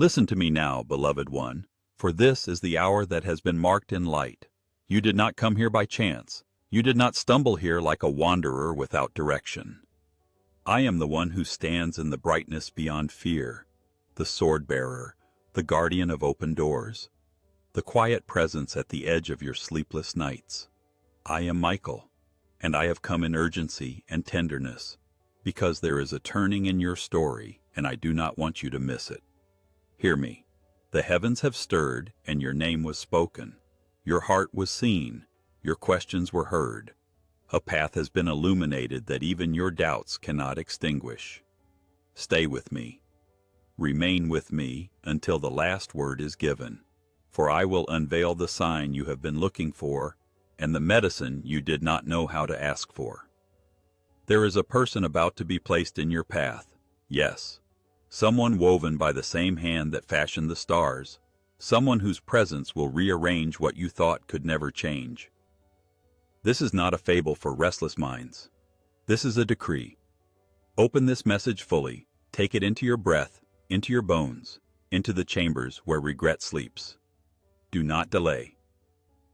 Listen to me now, beloved one, for this is the hour that has been marked in light. You did not come here by chance. You did not stumble here like a wanderer without direction. I am the one who stands in the brightness beyond fear, the sword-bearer, the guardian of open doors, the quiet presence at the edge of your sleepless nights. I am Michael, and I have come in urgency and tenderness, because there is a turning in your story, and I do not want you to miss it. Hear me. The heavens have stirred, and your name was spoken. Your heart was seen. Your questions were heard. A path has been illuminated that even your doubts cannot extinguish. Stay with me. Remain with me until the last word is given, for I will unveil the sign you have been looking for and the medicine you did not know how to ask for. There is a person about to be placed in your path. Yes, someone woven by the same hand that fashioned the stars, someone whose presence will rearrange what you thought could never change. This is not a fable for restless minds. This is a decree. Open this message fully. Take it into your breath, into your bones, into the chambers where regret sleeps. Do not delay.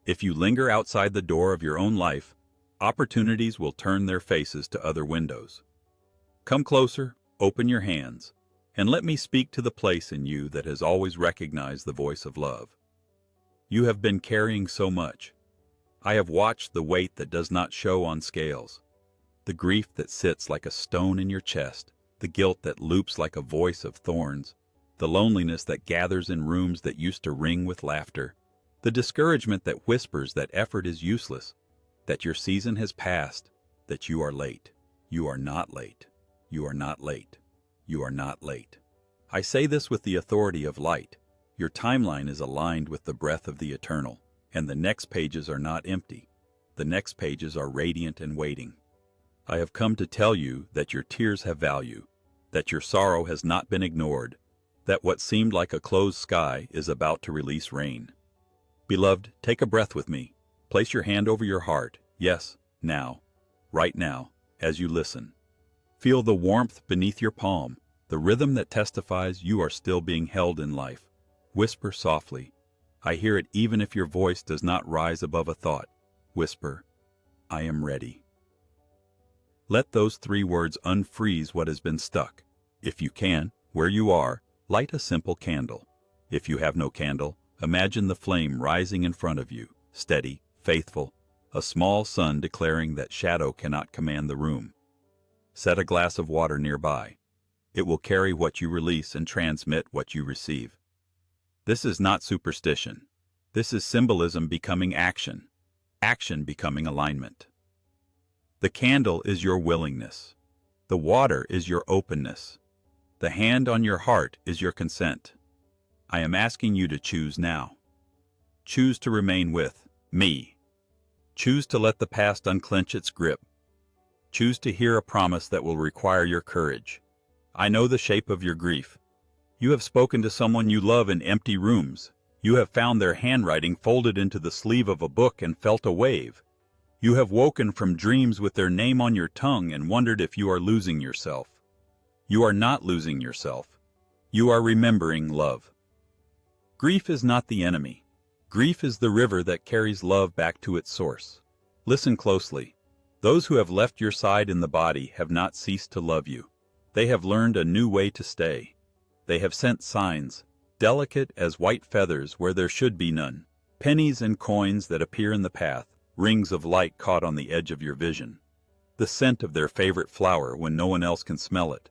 If you linger outside the door of your own life, opportunities will turn their faces to other windows. Come closer, open your hands, and let me speak to the place in you that has always recognized the voice of love. You have been carrying so much. I have watched the weight that does not show on scales, the grief that sits like a stone in your chest, the guilt that loops like a voice of thorns, the loneliness that gathers in rooms that used to ring with laughter, the discouragement that whispers that effort is useless, that your season has passed, that you are late. You are not late. You are not late. You are not late. I say this with the authority of light. Your timeline is aligned with the breath of the eternal, and the next pages are not empty. The next pages are radiant and waiting. I have come to tell you that your tears have value, that your sorrow has not been ignored, that what seemed like a closed sky is about to release rain. Beloved, take a breath with me. Place your hand over your heart. Yes, now, right now, as you listen. Feel the warmth beneath your palm, the rhythm that testifies you are still being held in life. Whisper softly. I hear it even if your voice does not rise above a thought. Whisper, I am ready. Let those 3 words unfreeze what has been stuck. If you can, where you are, light a simple candle. If you have no candle, imagine the flame rising in front of you, steady, faithful, a small sun declaring that shadow cannot command the room. Set a glass of water nearby. It will carry what you release and transmit what you receive. This is not superstition. This is symbolism becoming action, action becoming alignment. The candle is your willingness. The water is your openness. The hand on your heart is your consent. I am asking you to choose now. Choose to remain with me. Choose to let the past unclench its grip. Choose to hear a promise that will require your courage. I know the shape of your grief. You have spoken to someone you love in empty rooms. You have found their handwriting folded into the sleeve of a book and felt a wave. You have woken from dreams with their name on your tongue and wondered if you are losing yourself. You are not losing yourself. You are remembering love. Grief is not the enemy. Grief is the river that carries love back to its source. Listen closely. Those who have left your side in the body have not ceased to love you. They have learned a new way to stay. They have sent signs, delicate as white feathers where there should be none, pennies and coins that appear in the path, rings of light caught on the edge of your vision, the scent of their favorite flower when no one else can smell it,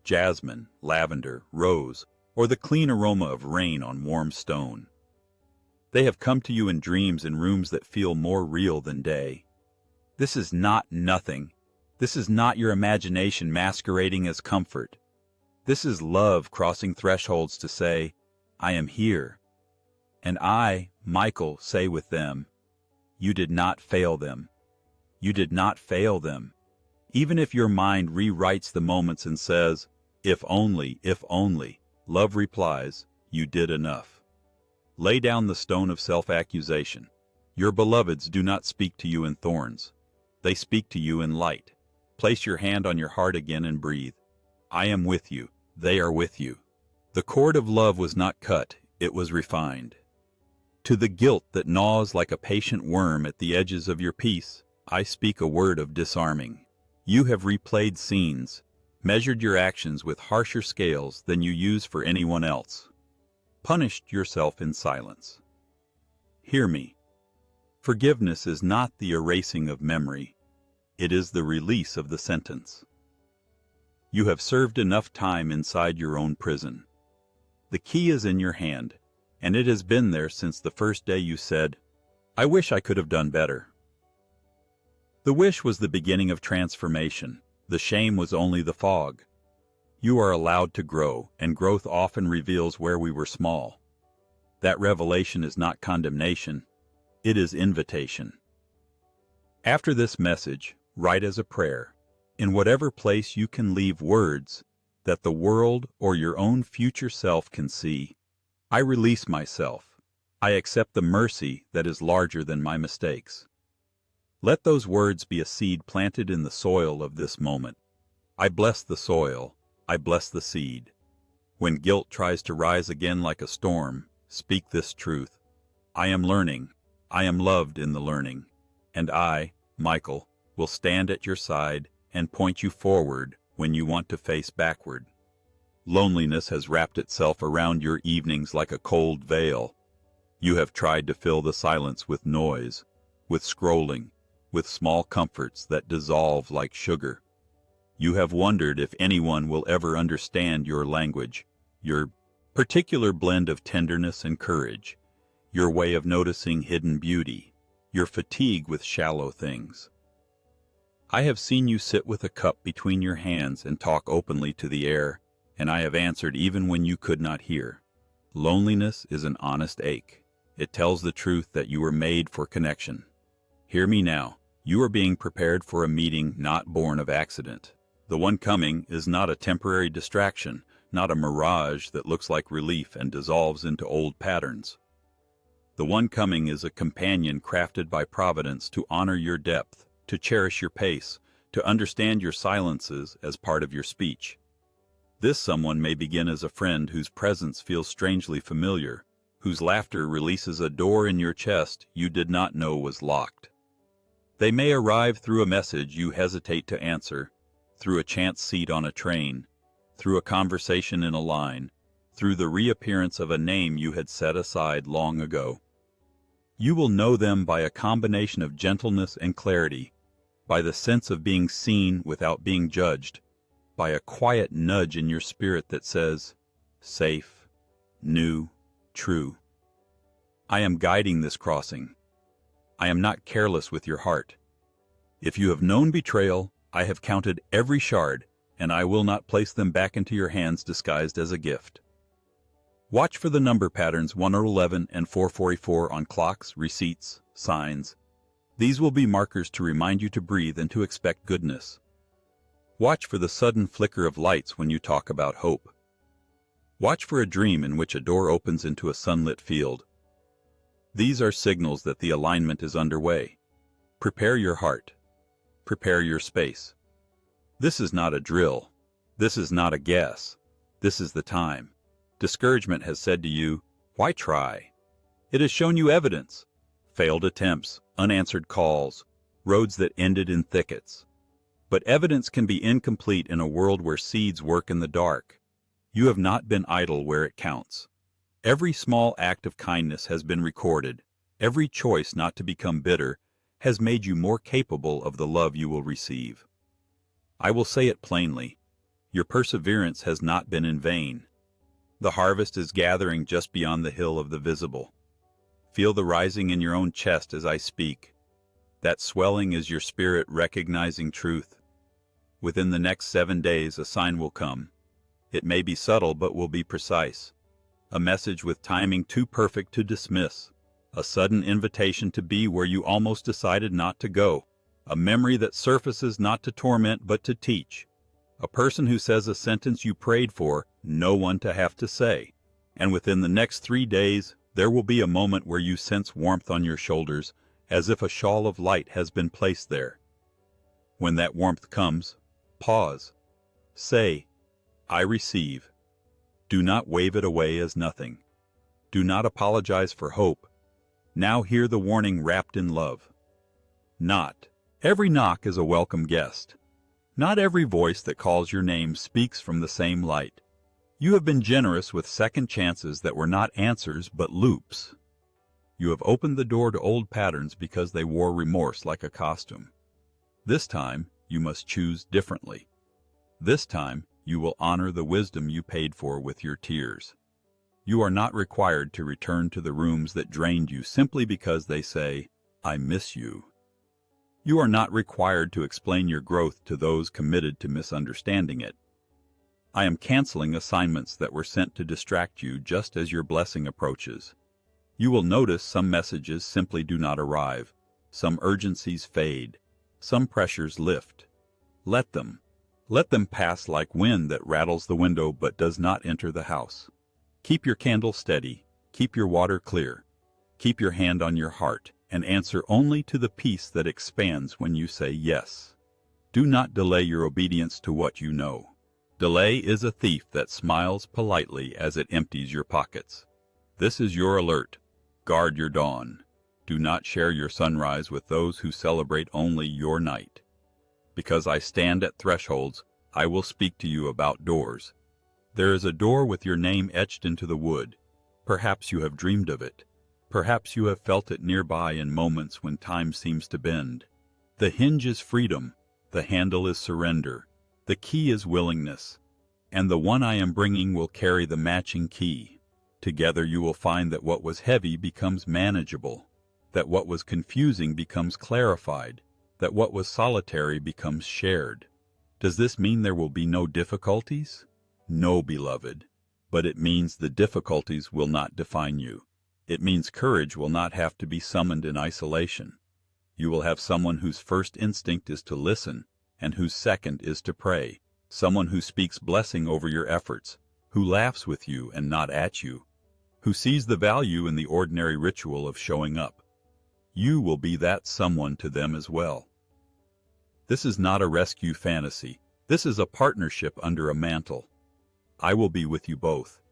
jasmine, lavender, rose, or the clean aroma of rain on warm stone. They have come to you in dreams in rooms that feel more real than day. This is not nothing. This is not your imagination masquerading as comfort. This is love crossing thresholds to say, I am here. And I, Michael, say with them, you did not fail them. You did not fail them. Even if your mind rewrites the moments and says, if only, love replies, you did enough. Lay down the stone of self-accusation. Your beloveds do not speak to you in thorns. They speak to you in light. Place your hand on your heart again and breathe. I am with you. They are with you. The cord of love was not cut, it was refined. To the guilt that gnaws like a patient worm at the edges of your peace, I speak a word of disarming. You have replayed scenes, measured your actions with harsher scales than you use for anyone else, punished yourself in silence. Hear me. Forgiveness is not the erasing of memory. It is the release of the sentence. You have served enough time inside your own prison. The key is in your hand, and it has been there since the first day you said, "I wish I could have done better." The wish was the beginning of transformation. The shame was only the fog. You are allowed to grow, and growth often reveals where we were small. That revelation is not condemnation. It is invitation. After this message, write as a prayer, in whatever place you can leave words that the world or your own future self can see. I release myself. I accept the mercy that is larger than my mistakes. Let those words be a seed planted in the soil of this moment. I bless the soil. I bless the seed. When guilt tries to rise again like a storm, speak this truth. I am learning. I am loved in the learning. And I, Michael, will stand at your side and point you forward when you want to face backward. Loneliness has wrapped itself around your evenings like a cold veil. You have tried to fill the silence with noise, with scrolling, with small comforts that dissolve like sugar. You have wondered if anyone will ever understand your language, your particular blend of tenderness and courage, your way of noticing hidden beauty, your fatigue with shallow things. I have seen you sit with a cup between your hands and talk openly to the air, and I have answered even when you could not hear. Loneliness is an honest ache. It tells the truth that you were made for connection. Hear me now. You are being prepared for a meeting not born of accident. The one coming is not a temporary distraction, not a mirage that looks like relief and dissolves into old patterns. The one coming is a companion crafted by Providence to honor your depth, to cherish your pace, to understand your silences as part of your speech. This someone may begin as a friend whose presence feels strangely familiar, whose laughter releases a door in your chest you did not know was locked. They may arrive through a message you hesitate to answer, through a chance seat on a train, through a conversation in a line, through the reappearance of a name you had set aside long ago. You will know them by a combination of gentleness and clarity, by the sense of being seen without being judged, by a quiet nudge in your spirit that says, safe, new, true. I am guiding this crossing. I am not careless with your heart. If you have known betrayal, I have counted every shard, and I will not place them back into your hands disguised as a gift. Watch for the number patterns 111 and 444 on clocks, receipts, signs. These will be markers to remind you to breathe and to expect goodness. Watch for the sudden flicker of lights when you talk about hope. Watch for a dream in which a door opens into a sunlit field. These are signals that the alignment is underway. Prepare your heart. Prepare your space. This is not a drill. This is not a guess. This is the time. Discouragement has said to you, why try? It has shown you evidence. Failed attempts, unanswered calls, roads that ended in thickets. But evidence can be incomplete in a world where seeds work in the dark. You have not been idle where it counts. Every small act of kindness has been recorded. Every choice not to become bitter has made you more capable of the love you will receive. I will say it plainly. Your perseverance has not been in vain. The harvest is gathering just beyond the hill of the visible. Feel the rising in your own chest as I speak. That swelling is your spirit recognizing truth. Within the next 7 days, a sign will come. It may be subtle but will be precise. A message with timing too perfect to dismiss. A sudden invitation to be where you almost decided not to go. A memory that surfaces not to torment but to teach. A person who says a sentence you prayed for, no one to have to say. And within the next 3 days, there will be a moment where you sense warmth on your shoulders, as if a shawl of light has been placed there. When that warmth comes, pause. Say, I receive. Do not wave it away as nothing. Do not apologize for hope. Now hear the warning wrapped in love. Not every knock is a welcome guest. Not every voice that calls your name speaks from the same light. You have been generous with second chances that were not answers but loops. You have opened the door to old patterns because they wore remorse like a costume. This time, you must choose differently. This time, you will honor the wisdom you paid for with your tears. You are not required to return to the rooms that drained you simply because they say, "I miss you." You are not required to explain your growth to those committed to misunderstanding it. I am canceling assignments that were sent to distract you just as your blessing approaches. You will notice some messages simply do not arrive, some urgencies fade, some pressures lift. Let them pass like wind that rattles the window but does not enter the house. Keep your candle steady, keep your water clear, keep your hand on your heart, and answer only to the peace that expands when you say yes. Do not delay your obedience to what you know. Delay is a thief that smiles politely as it empties your pockets. This is your alert. Guard your dawn. Do not share your sunrise with those who celebrate only your night. Because I stand at thresholds, I will speak to you about doors. There is a door with your name etched into the wood. Perhaps you have dreamed of it. Perhaps you have felt it nearby in moments when time seems to bend. The hinge is freedom. The handle is surrender. The key is willingness. And the one I am bringing will carry the matching key. Together you will find that what was heavy becomes manageable, that what was confusing becomes clarified, that what was solitary becomes shared. Does this mean there will be no difficulties? No, beloved. But it means the difficulties will not define you. It means courage will not have to be summoned in isolation. You will have someone whose first instinct is to listen, and whose second is to pray, someone who speaks blessing over your efforts, who laughs with you and not at you, who sees the value in the ordinary ritual of showing up. You will be that someone to them as well. This is not a rescue fantasy. This is a partnership under a mantle. I will be with you both,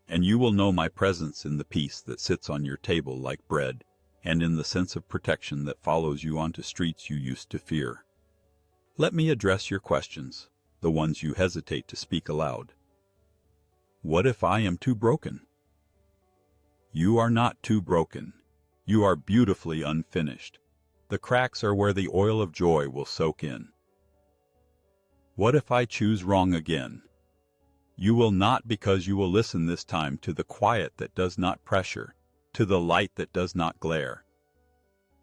and you will know my presence in the peace that sits on your table like bread, and in the sense of protection that follows you onto streets you used to fear. Let me address your questions, the ones you hesitate to speak aloud. What if I am too broken? You are not too broken. You are beautifully unfinished. The cracks are where the oil of joy will soak in. What if I choose wrong again? You will not, because you will listen this time to the quiet that does not pressure, to the light that does not glare.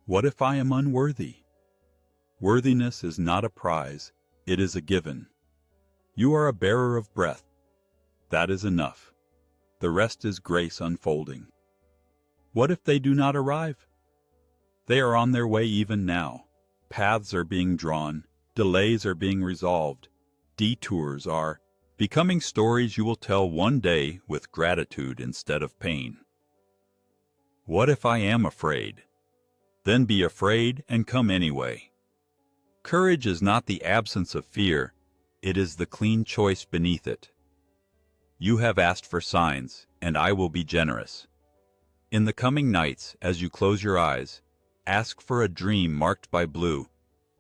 What if I am unworthy? Worthiness is not a prize, it is a given. You are a bearer of breath. That is enough. The rest is grace unfolding. What if they do not arrive? They are on their way even now. Paths are being drawn, delays are being resolved, detours are becoming stories you will tell one day with gratitude instead of pain. What if I am afraid? Then be afraid and come anyway. Courage is not the absence of fear, it is the clean choice beneath it. You have asked for signs, and I will be generous. In the coming nights, as you close your eyes, ask for a dream marked by blue,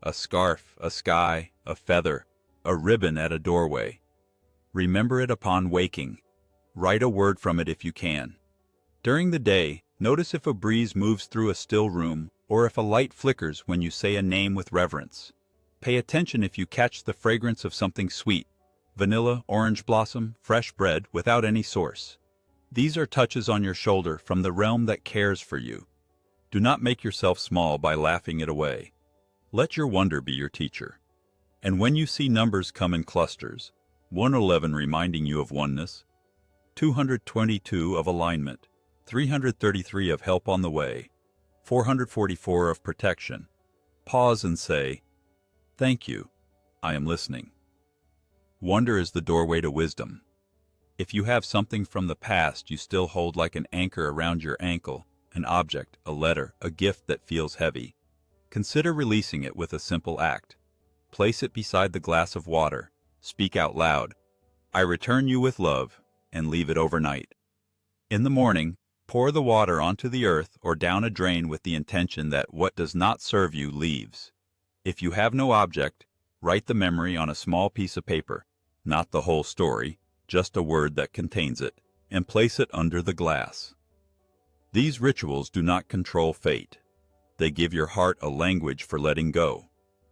a scarf, a sky, a feather, a ribbon at a doorway. Remember it upon waking. Write a word from it if you can. During the day, notice if a breeze moves through a still room or if a light flickers when you say a name with reverence. Pay attention if you catch the fragrance of something sweet, vanilla, orange blossom, fresh bread without any source. These are touches on your shoulder from the realm that cares for you. Do not make yourself small by laughing it away. Let your wonder be your teacher. And when you see numbers come in clusters, 111 reminding you of oneness, 222 of alignment, 333 of help on the way, 444 of protection, pause and say, "Thank you, I am listening." Wonder is the doorway to wisdom. If you have something from the past you still hold like an anchor around your ankle, an object, a letter, a gift that feels heavy, consider releasing it with a simple act. Place it beside the glass of water. Speak out loud. I return you with love. and leave it overnight. In the morning, pour the water onto the earth or down a drain with the intention that what does not serve you leaves. If you have no object, write the memory on a small piece of paper, not the whole story, just a word that contains it, and place it under the glass. These rituals do not control fate. They give your heart a language for letting go.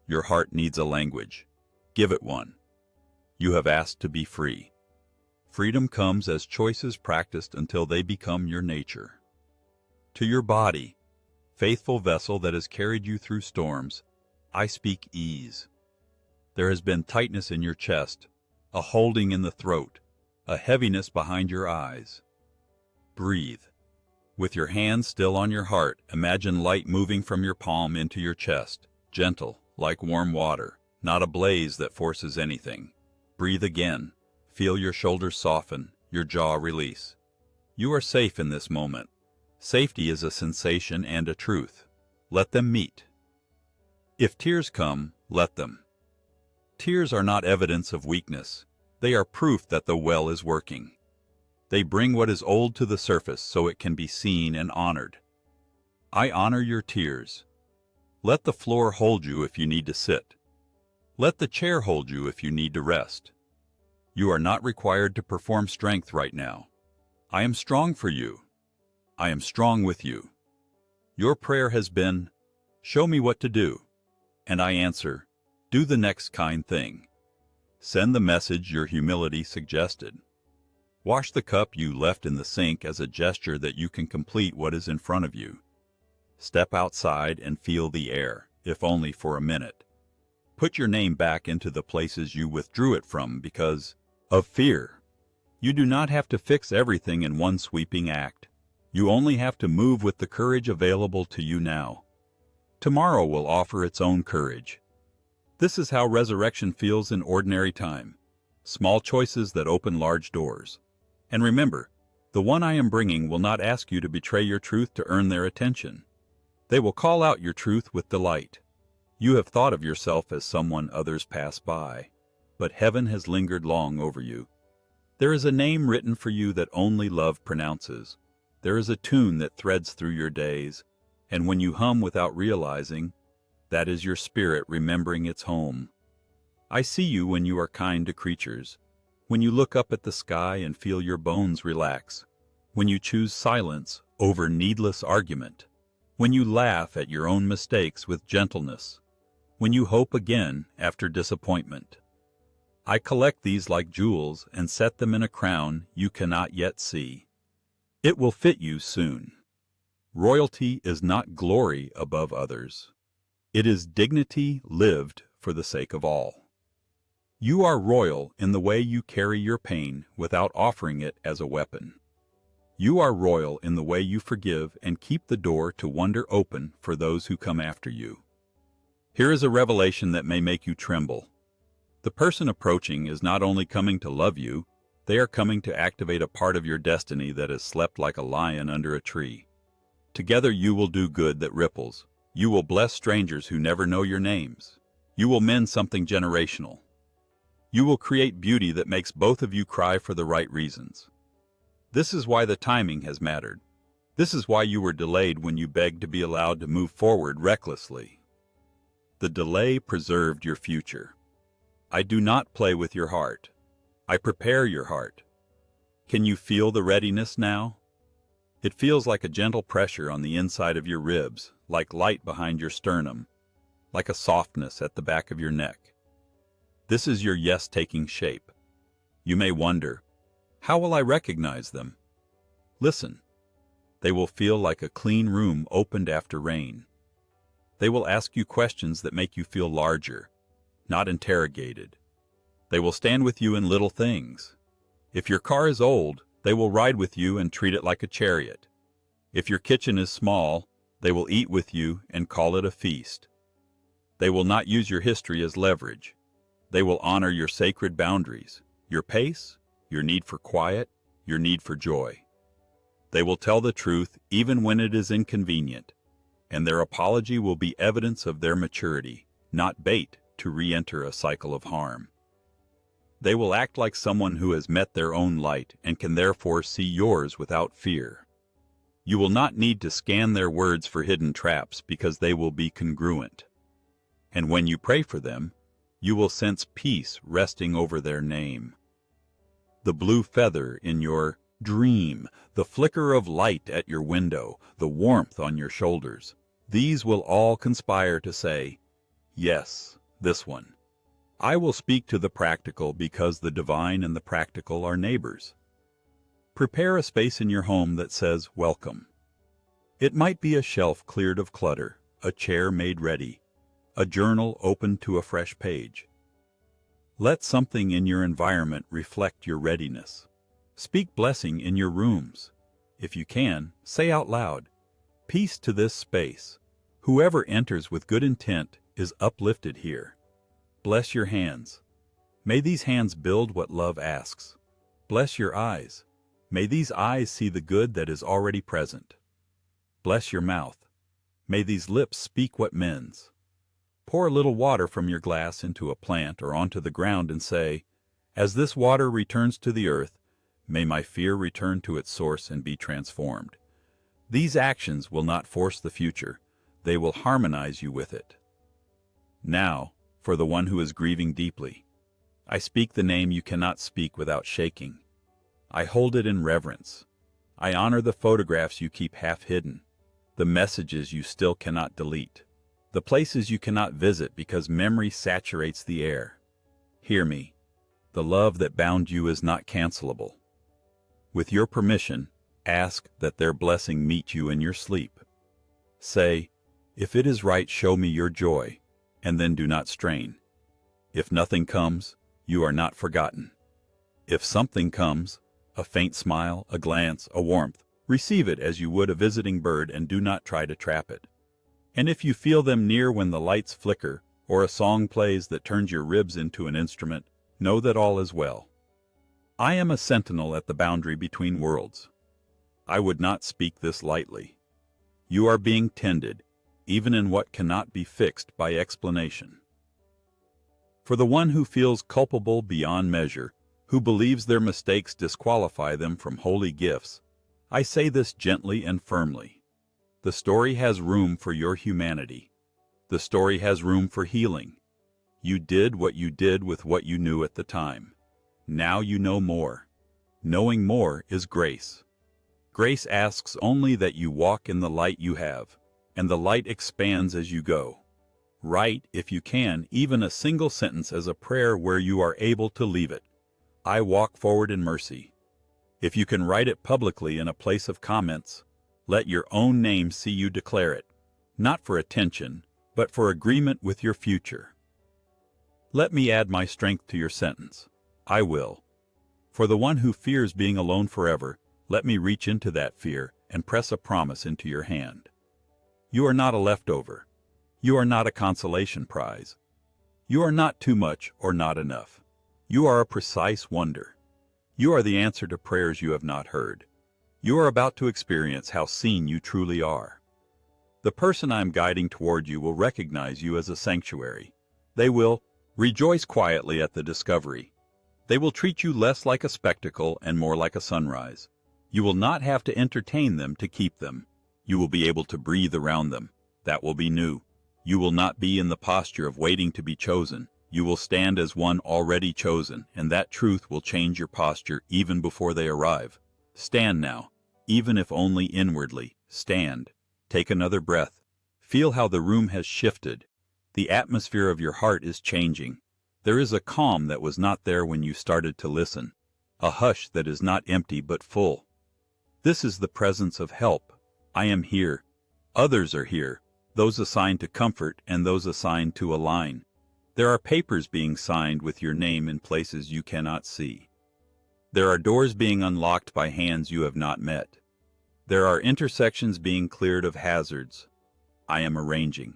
Your heart needs a language. Give it one. You have asked to be free. Freedom comes as choices practiced until they become your nature. To your body, faithful vessel that has carried you through storms, I speak ease. There has been tightness in your chest, a holding in the throat, a heaviness behind your eyes. Breathe. With your hands still on your heart, imagine light moving from your palm into your chest, gentle, like warm water, not a blaze that forces anything. Breathe again. Feel your shoulders soften, your jaw release. You are safe in this moment. Safety is a sensation and a truth. Let them meet. If tears come, let them. Tears are not evidence of weakness. They are proof that the well is working. They bring what is old to the surface so it can be seen and honored. I honor your tears. Let the floor hold you if you need to sit. Let the chair hold you if you need to rest. You are not required to perform strength right now. I am strong for you. I am strong with you. Your prayer has been, show me what to do. And I answer, do the next kind thing. Send the message your humility suggested. Wash the cup you left in the sink as a gesture that you can complete what is in front of you. Step outside and feel the air, if only for a minute. Put your name back into the places you withdrew it from because of fear. You do not have to fix everything in one sweeping act. You only have to move with the courage available to you now. Tomorrow will offer its own courage. This is how resurrection feels in ordinary time. Small choices that open large doors. And remember, the one I am bringing will not ask you to betray your truth to earn their attention. They will call out your truth with delight. You have thought of yourself as someone others pass by, but heaven has lingered long over you. There is a name written for you that only love pronounces. There is a tune that threads through your days, and when you hum without realizing, that is your spirit remembering its home. I see you when you are kind to creatures, when you look up at the sky and feel your bones relax, when you choose silence over needless argument, when you laugh at your own mistakes with gentleness, when you hope again after disappointment. I collect these like jewels and set them in a crown you cannot yet see. It will fit you soon. Royalty is not glory above others. It is dignity lived for the sake of all. You are royal in the way you carry your pain without offering it as a weapon. You are royal in the way you forgive and keep the door to wonder open for those who come after you. Here is a revelation that may make you tremble. The person approaching is not only coming to love you, they are coming to activate a part of your destiny that has slept like a lion under a tree. Together you will do good that ripples. You will bless strangers who never know your names. You will mend something generational. You will create beauty that makes both of you cry for the right reasons. This is why the timing has mattered. This is why you were delayed when you begged to be allowed to move forward recklessly. The delay preserved your future. I do not play with your heart. I prepare your heart. Can you feel the readiness now? It feels like a gentle pressure on the inside of your ribs, like light behind your sternum, like a softness at the back of your neck. This is your yes taking shape. You may wonder, how will I recognize them? Listen. They will feel like a clean room opened after rain. They will ask you questions that make you feel larger, not interrogated. They will stand with you in little things. If your car is old, they will ride with you and treat it like a chariot. If your kitchen is small, they will eat with you and call it a feast. They will not use your history as leverage. They will honor your sacred boundaries, your pace, your need for quiet, your need for joy. They will tell the truth even when it is inconvenient, and their apology will be evidence of their maturity, not bait to re-enter a cycle of harm. They will act like someone who has met their own light and can therefore see yours without fear. You will not need to scan their words for hidden traps because they will be congruent. And when you pray for them, you will sense peace resting over their name. The blue feather in your dream, the flicker of light at your window, the warmth on your shoulders, these will all conspire to say, yes, this one. I will speak to the practical because the divine and the practical are neighbors. Prepare a space in your home that says welcome. It might be a shelf cleared of clutter, a chair made ready, a journal opened to a fresh page. Let something in your environment reflect your readiness. Speak blessing in your rooms. If you can, say out loud, peace to this space. Whoever enters with good intent is uplifted here. Bless your hands. May these hands build what love asks. Bless your eyes. May these eyes see the good that is already present. Bless your mouth. May these lips speak what mends. Pour a little water from your glass into a plant or onto the ground and say, as this water returns to the earth, may my fear return to its source and be transformed. These actions will not force the future. They will harmonize you with it. Now, for the one who is grieving deeply, I speak the name you cannot speak without shaking. I hold it in reverence. I honor the photographs you keep half hidden, the messages you still cannot delete, the places you cannot visit because memory saturates the air. Hear me. The love that bound you is not cancelable. With your permission, ask that their blessing meet you in your sleep. Say, if it is right, show me your joy, and then do not strain. If nothing comes, you are not forgotten. If something comes, a faint smile, a glance, a warmth, receive it as you would a visiting bird and do not try to trap it. And if you feel them near when the lights flicker, or a song plays that turns your ribs into an instrument, know that all is well. I am a sentinel at the boundary between worlds. I would not speak this lightly. You are being tended, even in what cannot be fixed by explanation. For the one who feels culpable beyond measure, who believes their mistakes disqualify them from holy gifts, I say this gently and firmly. The story has room for your humanity. The story has room for healing. You did what you did with what you knew at the time. Now you know more. Knowing more is grace. Grace asks only that you walk in the light you have, and the light expands as you go. Write, if you can, even a single sentence as a prayer where you are able to leave it. I walk forward in mercy. If you can write it publicly in a place of comments, let your own name see you declare it, not for attention, but for agreement with your future. Let me add my strength to your sentence. I will. For the one who fears being alone forever, let me reach into that fear and press a promise into your hand. You are not a leftover. You are not a consolation prize. You are not too much or not enough. You are a precise wonder. You are the answer to prayers you have not heard. You are about to experience how seen you truly are. The person I am guiding toward you will recognize you as a sanctuary. They will rejoice quietly at the discovery. They will treat you less like a spectacle and more like a sunrise. You will not have to entertain them to keep them. You will be able to breathe around them. That will be new. You will not be in the posture of waiting to be chosen. You will stand as one already chosen, and that truth will change your posture even before they arrive. Stand now, even if only inwardly. Stand. Take another breath. Feel how the room has shifted. The atmosphere of your heart is changing. There is a calm that was not there when you started to listen. A hush that is not empty but full. This is the presence of help. I am here. Others are here. Those assigned to comfort and those assigned to align. There are papers being signed with your name in places you cannot see. There are doors being unlocked by hands you have not met. There are intersections being cleared of hazards. I am arranging.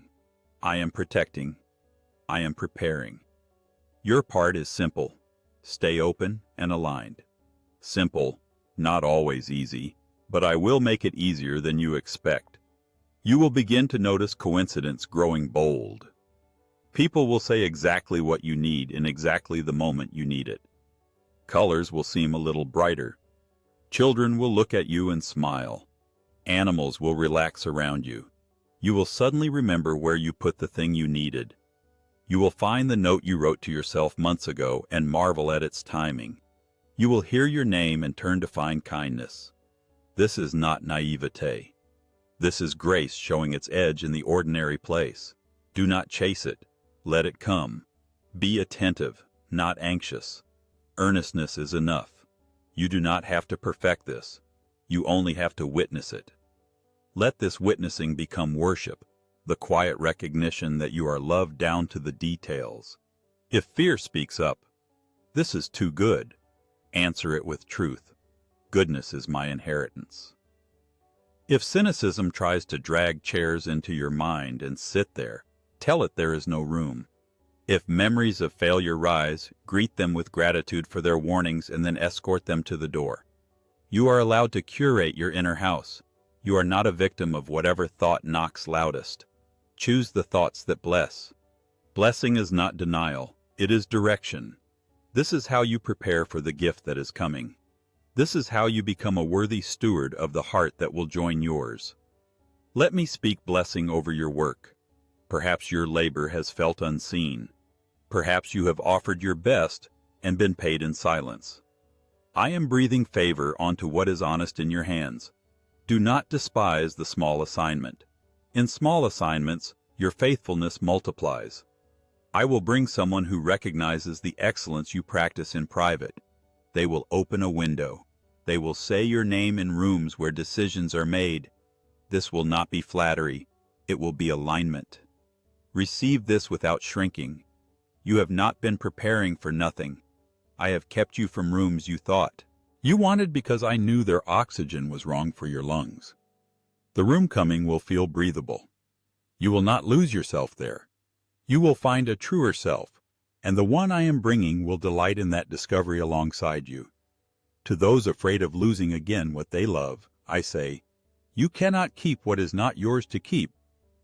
I am protecting. I am preparing. Your part is simple. Stay open and aligned. Simple, not always easy, but I will make it easier than you expect. You will begin to notice coincidence growing bold. People will say exactly what you need in exactly the moment you need it. Colors will seem a little brighter. Children will look at you and smile. Animals will relax around you. You will suddenly remember where you put the thing you needed. You will find the note you wrote to yourself months ago and marvel at its timing. You will hear your name and turn to find kindness. This is not naivete. This is grace showing its edge in the ordinary place. Do not chase it. Let it come. Be attentive, not anxious. Earnestness is enough. You do not have to perfect this. You only have to witness it. Let this witnessing become worship, the quiet recognition that you are loved down to the details. If fear speaks up, "This is too good," answer it with truth. Goodness is my inheritance. If cynicism tries to drag chairs into your mind and sit there, tell it there is no room. If memories of failure rise, greet them with gratitude for their warnings and then escort them to the door. You are allowed to curate your inner house. You are not a victim of whatever thought knocks loudest. Choose the thoughts that bless. Blessing is not denial, it is direction. This is how you prepare for the gift that is coming. This is how you become a worthy steward of the heart that will join yours. Let me speak blessing over your work. Perhaps your labor has felt unseen. Perhaps you have offered your best and been paid in silence. I am breathing favor onto what is honest in your hands. Do not despise the small assignment. In small assignments, your faithfulness multiplies. I will bring someone who recognizes the excellence you practice in private. They will open a window. They will say your name in rooms where decisions are made. This will not be flattery. It will be alignment. Receive this without shrinking. You have not been preparing for nothing. I have kept you from rooms you thought you wanted because I knew their oxygen was wrong for your lungs. The room coming will feel breathable. You will not lose yourself there. You will find a truer self, and the one I am bringing will delight in that discovery alongside you. To those afraid of losing again what they love, I say, you cannot keep what is not yours to keep,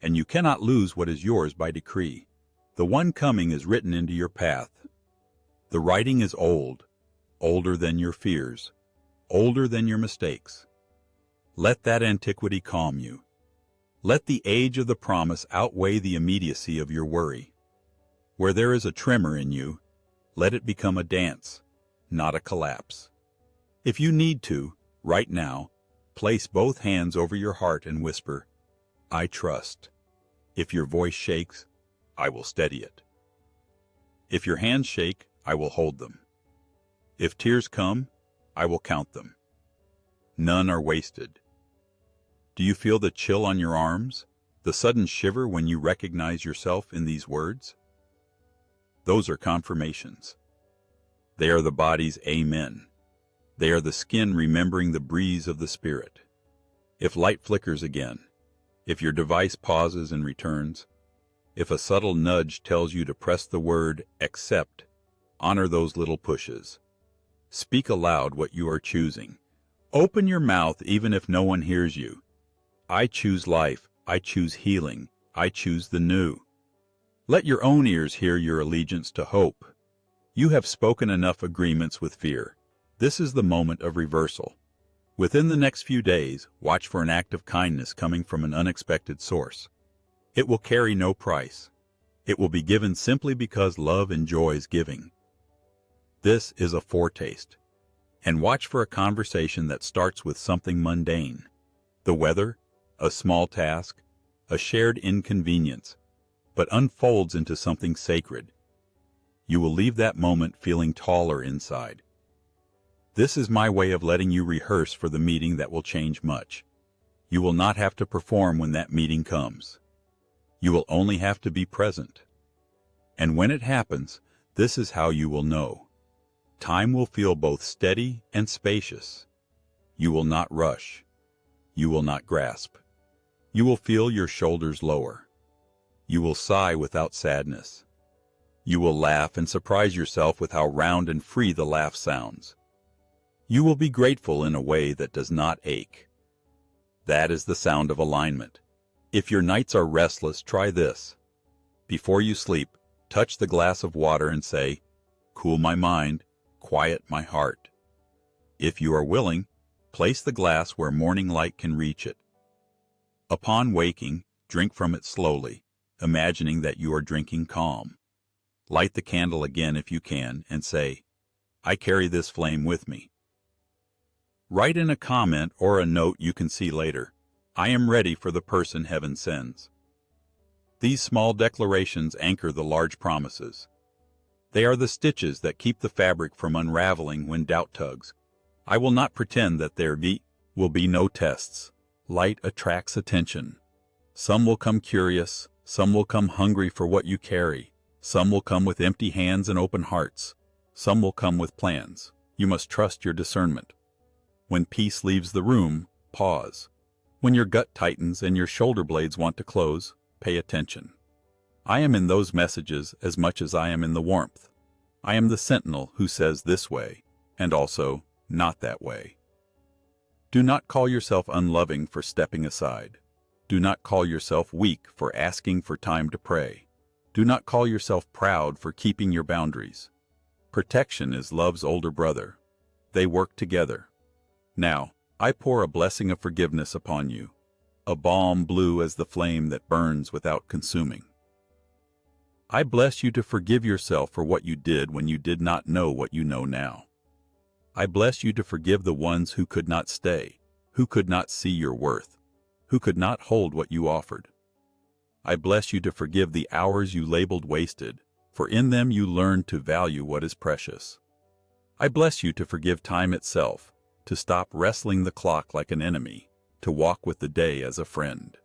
and you cannot lose what is yours by decree. The one coming is written into your path. The writing is old, older than your fears, older than your mistakes. Let that antiquity calm you. Let the age of the promise outweigh the immediacy of your worry. Where there is a tremor in you, let it become a dance, not a collapse. If you need to, right now, place both hands over your heart and whisper, "I trust." If your voice shakes, I will steady it. If your hands shake, I will hold them. If tears come, I will count them. None are wasted. Do you feel the chill on your arms, the sudden shiver when you recognize yourself in these words? Those are confirmations. They are the body's amen. They are the skin remembering the breeze of the spirit. If light flickers again, if your device pauses and returns, if a subtle nudge tells you to press the word accept, honor those little pushes. Speak aloud what you are choosing. Open your mouth even if no one hears you. I choose life. I choose healing. I choose the new. Let your own ears hear your allegiance to hope. You have spoken enough agreements with fear. This is the moment of reversal. Within the next few days, watch for an act of kindness coming from an unexpected source. It will carry no price. It will be given simply because love enjoys giving. This is a foretaste. And watch for a conversation that starts with something mundane. The weather, a small task, a shared inconvenience, but unfolds into something sacred. You will leave that moment feeling taller inside. This is my way of letting you rehearse for the meeting that will change much. You will not have to perform when that meeting comes. You will only have to be present. And when it happens, this is how you will know. Time will feel both steady and spacious. You will not rush. You will not grasp. You will feel your shoulders lower. You will sigh without sadness. You will laugh and surprise yourself with how round and free the laugh sounds. You will be grateful in a way that does not ache. That is the sound of alignment. If your nights are restless, try this. Before you sleep, touch the glass of water and say, "Cool my mind, quiet my heart. If you are willing, place the glass where morning light can reach it. Upon waking, drink from it slowly, imagining that you are drinking calm. Light the candle again if you can, and say, "I carry this flame with me." Write in a comment or a note you can see later, "I am ready for the person heaven sends." These small declarations anchor the large promises. They are the stitches that keep the fabric from unraveling when doubt tugs. I will not pretend that there will be no tests. Light attracts attention. Some will come curious, some will come hungry for what you carry, some will come with empty hands and open hearts, some will come with plans. You must trust your discernment. When peace leaves the room, pause. When your gut tightens and your shoulder blades want to close, pay attention. I am in those messages as much as I am in the warmth. I am the sentinel who says this way, and also not that way. Do not call yourself unloving for stepping aside. Do not call yourself weak for asking for time to pray. Do not call yourself proud for keeping your boundaries. Protection is love's older brother. They work together. Now, I pour a blessing of forgiveness upon you, a balm blue as the flame that burns without consuming. I bless you to forgive yourself for what you did when you did not know what you know now. I bless you to forgive the ones who could not stay, who could not see your worth, who could not hold what you offered. I bless you to forgive the hours you labeled wasted, for in them you learned to value what is precious. I bless you to forgive time itself, to stop wrestling the clock like an enemy, to walk with the day as a friend.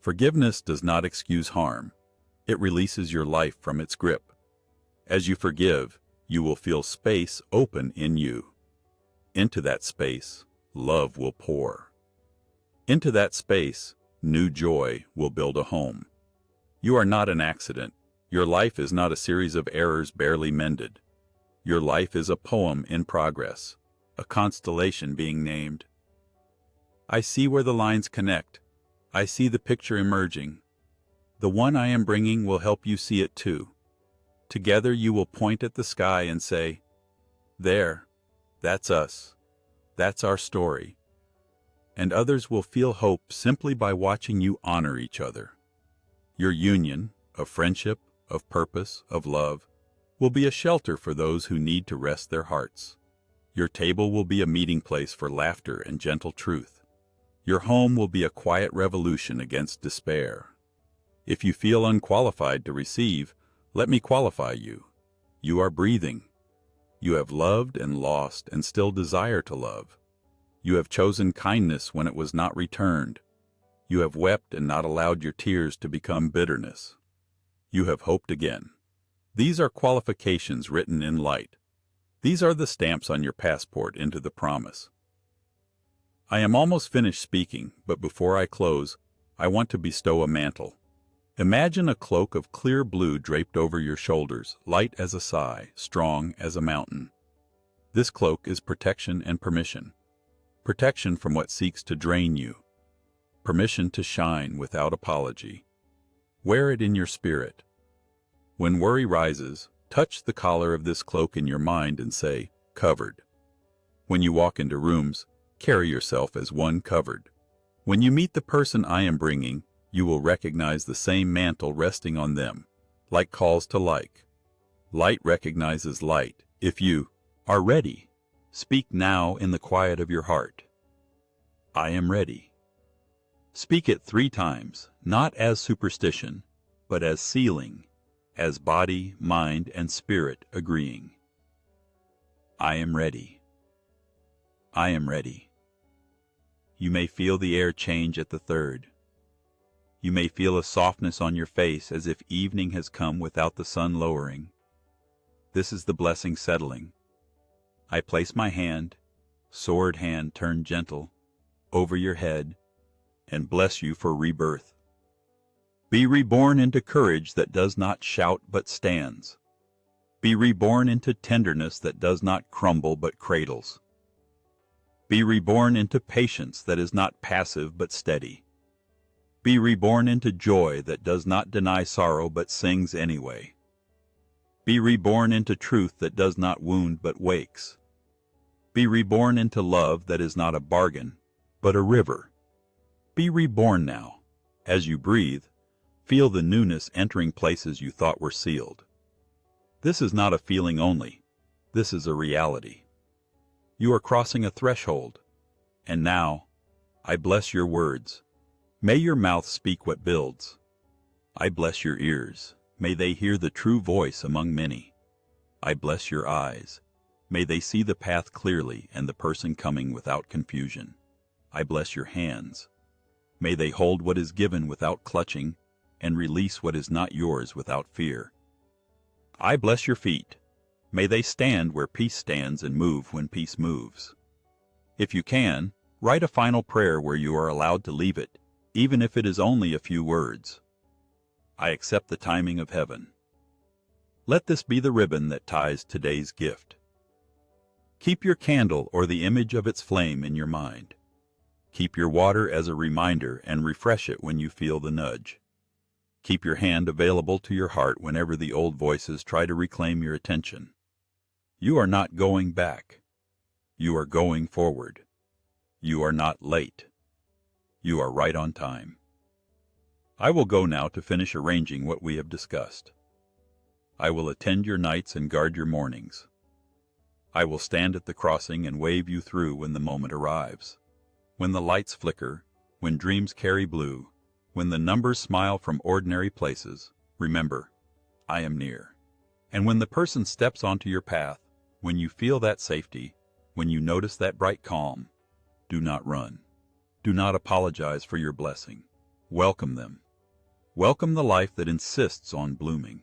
Forgiveness does not excuse harm. It releases your life from its grip. As you forgive, you will feel space open in you. Into that space, love will pour. Into that space, new joy will build a home. You are not an accident. Your life is not a series of errors barely mended. Your life is a poem in progress, a constellation being named. I see where the lines connect. I see the picture emerging. The one I am bringing will help you see it too. Together you will point at the sky and say, "There, that's us. That's our story." And others will feel hope simply by watching you honor each other. Your union, of friendship, of purpose, of love, will be a shelter for those who need to rest their hearts. Your table will be a meeting place for laughter and gentle truth. Your home will be a quiet revolution against despair. If you feel unqualified to receive, let me qualify you. You are breathing. You have loved and lost and still desire to love. You have chosen kindness when it was not returned. You have wept and not allowed your tears to become bitterness. You have hoped again. These are qualifications written in light. These are the stamps on your passport into the promise. I am almost finished speaking, but before I close, I want to bestow a mantle. Imagine a cloak of clear blue draped over your shoulders, light as a sigh, strong as a mountain. This cloak is protection and permission. Protection from what seeks to drain you. Permission to shine without apology. Wear it in your spirit. When worry rises, touch the collar of this cloak in your mind and say, "Covered." When you walk into rooms, carry yourself as one covered. When you meet the person I am bringing, you will recognize the same mantle resting on them, like calls to like. Light recognizes light. If you are ready, speak now in the quiet of your heart. I am ready. Speak it 3 times, not as superstition, but as sealing, as body, mind, and spirit agreeing. I am ready. I am ready. You may feel the air change at the 3rd. You may feel a softness on your face as if evening has come without the sun lowering. This is the blessing settling. I place my hand, sword hand turned gentle, over your head, and bless you for rebirth. Be reborn into courage that does not shout but stands. Be reborn into tenderness that does not crumble but cradles. Be reborn into patience that is not passive but steady. Be reborn into joy that does not deny sorrow but sings anyway. Be reborn into truth that does not wound but wakes. Be reborn into love that is not a bargain, but a river. Be reborn now. As you breathe, feel the newness entering places you thought were sealed. This is not a feeling only. This is a reality. You are crossing a threshold. And now, I bless your words. May your mouth speak what builds. I bless your ears. May they hear the true voice among many. I bless your eyes. May they see the path clearly and the person coming without confusion. I bless your hands. May they hold what is given without clutching and release what is not yours without fear. I bless your feet. May they stand where peace stands and move when peace moves. If you can, write a final prayer where you are allowed to leave it, even if it is only a few words. I accept the timing of heaven. Let this be the ribbon that ties today's gift. Keep your candle or the image of its flame in your mind. Keep your water as a reminder and refresh it when you feel the nudge. Keep your hand available to your heart whenever the old voices try to reclaim your attention. You are not going back. You are going forward. You are not late. You are right on time. I will go now to finish arranging what we have discussed. I will attend your nights and guard your mornings. I will stand at the crossing and wave you through when the moment arrives. When the lights flicker, when dreams carry blue, when the numbers smile from ordinary places, remember, I am near. And when the person steps onto your path, when you feel that safety, when you notice that bright calm, do not run. Do not apologize for your blessing. Welcome them. Welcome the life that insists on blooming.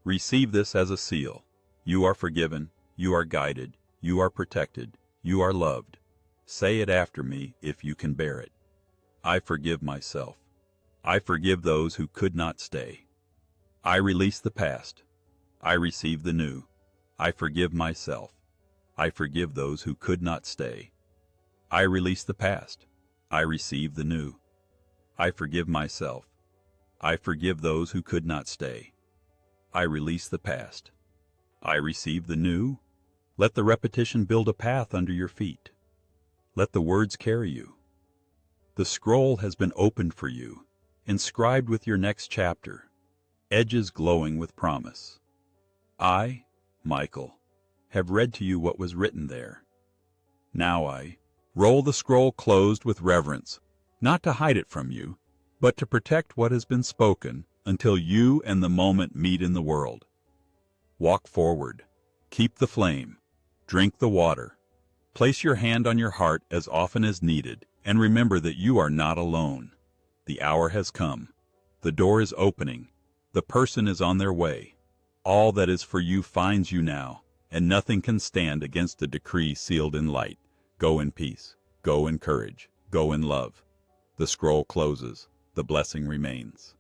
Receive this as a seal. You are forgiven, you are guided, you are protected, you are loved. Say it after me if you can bear it. I forgive myself. I forgive those who could not stay. I release the past. I receive the new. I forgive myself. I forgive those who could not stay. I release the past. I receive the new. I forgive myself. I forgive those who could not stay. I release the past. I receive the new. Let the repetition build a path under your feet. Let the words carry you. The scroll has been opened for you, inscribed with your next chapter, edges glowing with promise. I, Michael, have read to you what was written there. Now I roll the scroll closed with reverence, not to hide it from you, but to protect what has been spoken until you and the moment meet in the world. Walk forward. Keep the flame. Drink the water. Place your hand on your heart as often as needed, and remember that you are not alone. The hour has come. The door is opening. The person is on their way. All that is for you finds you now, and nothing can stand against the decree sealed in light. Go in peace. Go in courage. Go in love. The scroll closes. The blessing remains.